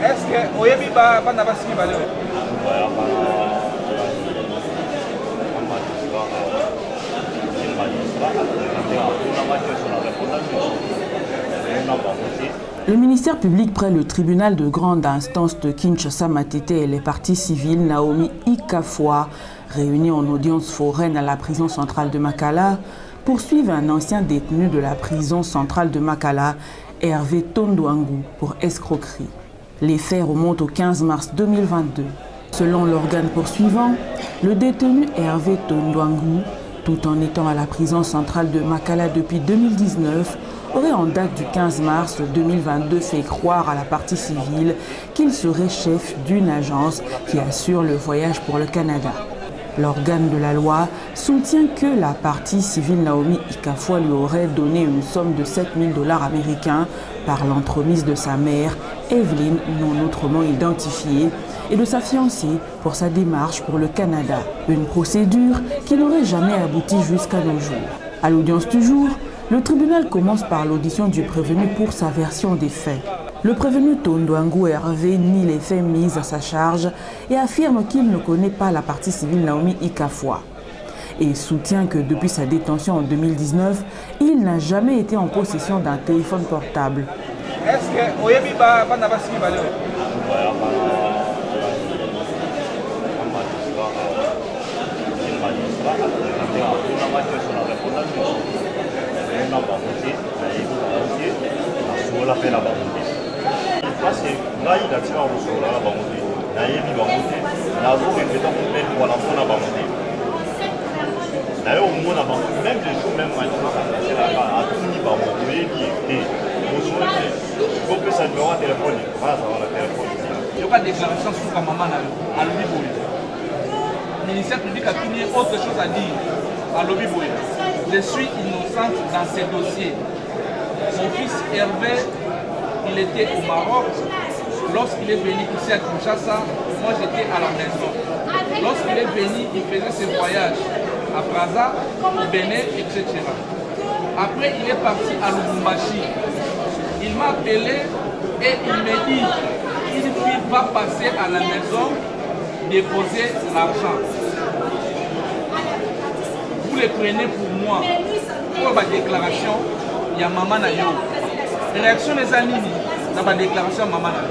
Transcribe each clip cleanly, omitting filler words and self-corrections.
Est-ce que Oyebi va n'abassi valeur? Le ministère public près le tribunal de grande instance de Kinshasa Matete et les parties civiles Naomi Ikafoa, réunis en audience foraine à la prison centrale de Makala, poursuivent un ancien détenu de la prison centrale de Makala, Hervé Tondouangou, pour escroquerie. Les faits remontent au 15 mars 2022. Selon l'organe poursuivant, le détenu Hervé Tondouangou, tout en étant à la prison centrale de Makala depuis 2019, aurait en date du 15 mars 2022 fait croire à la partie civile qu'il serait chef d'une agence qui assure le voyage pour le Canada. L'organe de la loi soutient que la partie civile Naomi Ikafoa lui aurait donné une somme de 7 000 $ américains par l'entremise de sa mère, Evelyne, non autrement identifiée, et de sa fiancée pour sa démarche pour le Canada. Une procédure qui n'aurait jamais abouti jusqu'à nos jours. À l'audience du jour, le tribunal commence par l'audition du prévenu pour sa version des faits. Le prévenu Tondouangou Hervé nie les faits mis à sa charge et affirme qu'il ne connaît pas la partie civile Naomi Ikafoa. Et soutient que depuis sa détention en 2019, il n'a jamais été en possession d'un téléphone portable. Est-ce que Oyebi va n'abassi valeur? Parce que là, il a tiré au sol, là, il a mis la montée. Il a répété pour la fin de la montée. D'ailleurs, au moins, même les jours, même maintenant, c'est là, à tout niveau, vous voyez, il faut que ça numéro de téléphone, voilà, ça va la téléphone. Il y aura des déclarations sur la maman à l'Obiboy. Le ministère public a fini autre chose à dire à l'Obiboy. Je suis innocente dans ces dossiers. Mon fils Hervé, il était au Maroc. Lorsqu'il est venu ici à Kinshasa, moi j'étais à la maison. Lorsqu'il est venu, il faisait ses voyages à Brazza, au Bénin, etc. Après, il est parti à Lubumbashi. Il m'a appelé et il m'a dit une fille va passer à la maison déposer l'argent. Vous les prenez pour moi. Pour ma déclaration, il y a Maman Nayo. Réaction des amis dans ma déclaration Maman Nayo.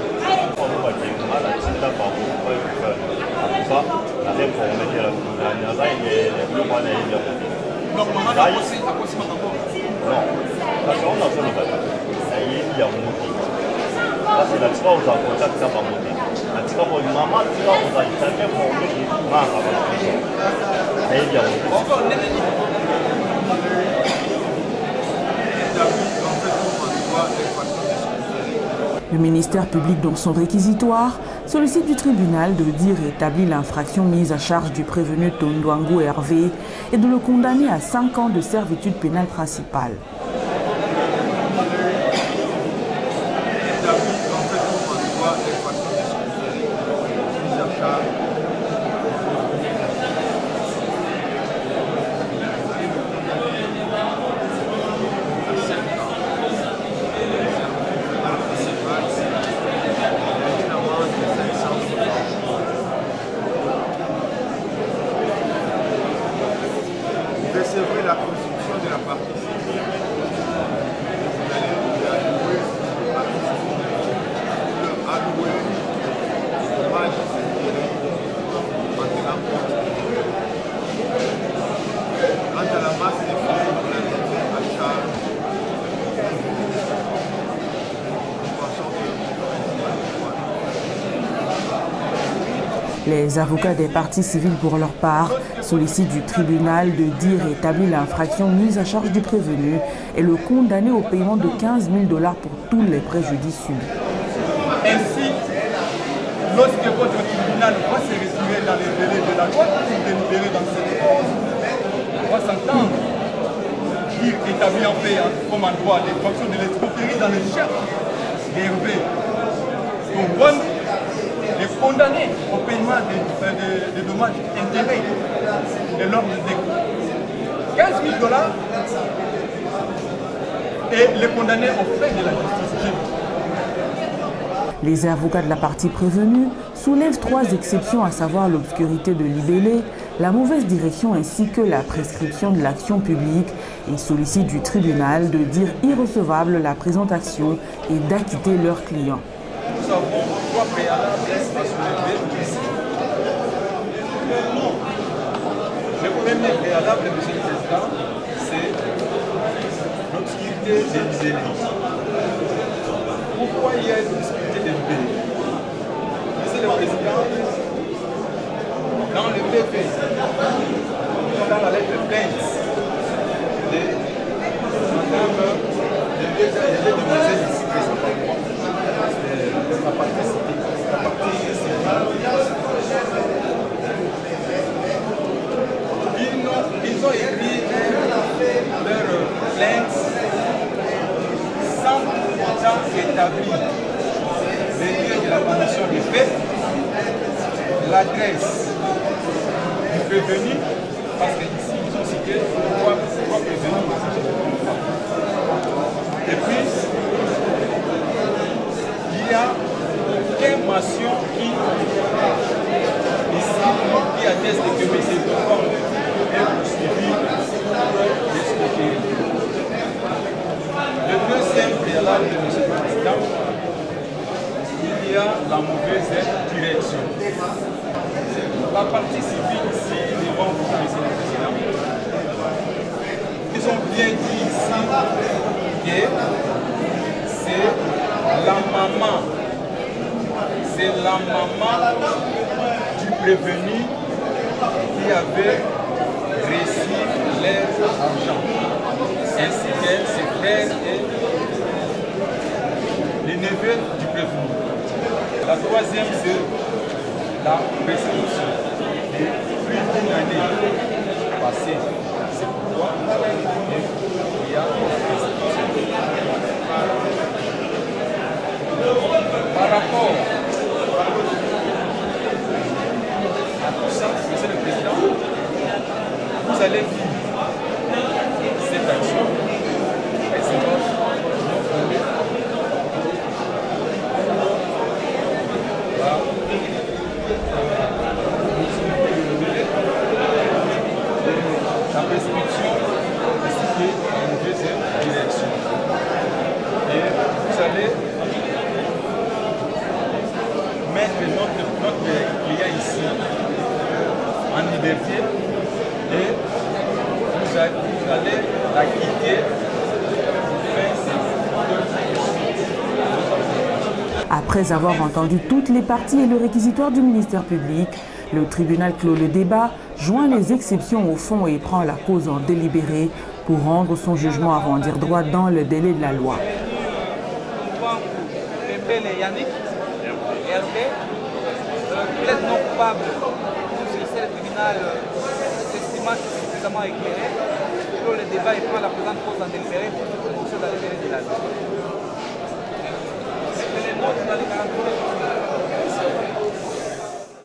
Donc Maman Nayo aussi a possible d'abord. Non, parce qu'on a fait il y a monté. Là, c'est la tika aux avocats qui va monter. La tika pour une maman, la tika aux Italiens pour une qui va à la prison. Et il y a monté. Le ministère public, dans son réquisitoire, sollicite du tribunal de dire établir l'infraction mise à charge du prévenu Tondouangou Hervé et de le condamner à 5 ans de servitude pénale principale. Recevrez la construction de la partie civile. Vous allez allouer la partie civile, allouer l'hommage maintenant. Quant à la masse des frais, vous l'attendez à charge. Les avocats des parties civiles, pour leur part, sollicitent du tribunal de dire établir l'infraction mise à charge du prévenu et le condamner au paiement de 15 000 $ pour tous les préjudices subis. Ainsi, lorsque votre tribunal va se retirer dans les délais de la loi pour délibérer dans cette cause, on va s'entendre dire établir en fait comme en droit les fonctions de l'escroquerie dans les chefs d'Hervé. Donc, les condamnés au paiement des dommages intérêts de l'ordre de 15 000 $ et les condamnés aux frais de la justice. Les avocats de la partie prévenue soulèvent 3 exceptions, à savoir l'obscurité de libellé, la mauvaise direction ainsi que la prescription de l'action publique, et sollicitent du tribunal de dire irrecevable la présente action et d'acquitter leurs clients. Nous avons 3 préalables à soulever ici. Le premier préalable, Monsieur le Président, c'est l'obscurité des libellés. Pourquoi il y a une obscurité des libellés? Monsieur le Président, dans le PV, dans la lettre plainte de Madame de demoiselles ici présentement, la partie civile, ils ont écrit leur plainte sans pourtant établir le lieu de la commission des faits, l'adresse du prévenu, parce qu'ici ils ont cité 3 prévenus. Et puis, il y a aucune mention qui atteste que M. Bocom est poursuivi de ce côté. Le deuxième préalable de M. le Président, il y a la mauvaise direction. La partie civile ici, devant vous, M. le Président, ils ont bien dit ici que c'est la maman du prévenu qui avait reçu leur argent, ainsi que ses frères et les neveux du prévenu. La troisième, c'est la prescription de plus d'une année passée. C'est pourquoi il y a une prescription. Par rapport à tout ça, Monsieur le Président, vous allez vivre cette action et c'est votre la prescription ainsi que la mauvaise direction. Et vous allez mettre notre client ici en liberté et vous allez l'acquitter Après avoir entendu toutes les parties et le réquisitoire du ministère public, le tribunal clôt le débat, joint les exceptions au fond et prend la cause en délibéré pour rendre son jugement avant dire droit dans le délai de la loi. Plaide non coupable, le tribunal s'estimant suffisamment éclairé, clôt le débat et prend la présente cause en délibéré pour toute dans le délai de la loi. Les notes dans les 43